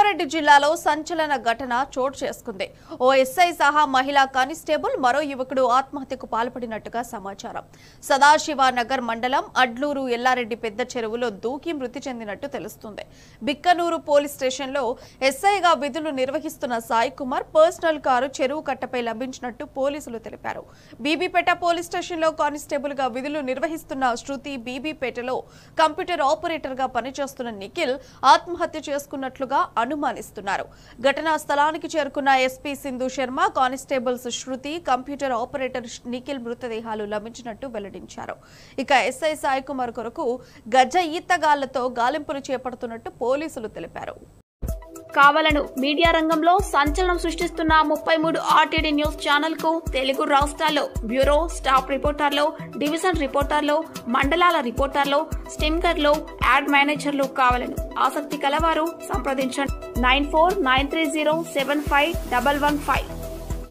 కామారెడ్డి జిల్లాలో సంచలన ఘటన చోటు చేసుకుంది. ఓ ఎస్ఐ సహా మహిళా కానిస్టేబుల్ మరో యువకుడు ఆత్మహత్యకు పాల్పడినట్టుగా సమాచారం. సదాశివనగర్ మండలం అడ్లూరు ఎల్లారెడ్డి పెద్ద చెరువులో దూకి మృతి చెందినట్టు తెలుస్తుంది. బిక్కనూరు పోలీస్ స్టేషన్లో ఎస్ఐగా విధులు నిర్వహిస్తున్న సాయి కుమార్ పర్సనల్ కారు చెరువు కట్టపై లభించినట్టు పోలీసులు తెలిపారు. బీబీపేట పోలీస్ స్టేషన్లో కానిస్టేబుల్ గా విధులు నిర్వహిస్తున్న శృతి బీబీపేటలో కంప్యూటర్ ఆపరేటర్ గా పనిచేస్తున్న నిఖిల్ ఆత్మహత్య చేసుకున్నట్లుగా అనుమానిస్తున్నారు. ఘటనా స్థలానికి చేరుకున్న ఎస్పీ సింధు శర్మ, కానిస్టేబుల్స్ శృతి, కంప్యూటర్ ఆపరేటర్ నిఖిల్ మృతదేహాలు లభించినట్టు వెల్లడించారు. ఇక ఎస్ఐ సాయి కుమార్ కొరకు గజ ఈతగాళ్లతో గాలింపులు చేపడుతున్నట్టు పోలీసులు తెలిపారు. కావలను మీడియా రంగంలో సంచలనం సృష్టిస్తున్న 33 ఆర్టీడీ న్యూస్ ఛానల్ కు తెలుగు రాష్ట్రాల్లో బ్యూరో, స్టాఫ్ రిపోర్టర్లు, డివిజన్ రిపోర్టర్లు, మండలాల రిపోర్టర్లు, స్టింకర్లు, యాడ్ మేనేజర్లు కావాలను. ఆసక్తి కలవారు సంప్రదించండి 9493075115.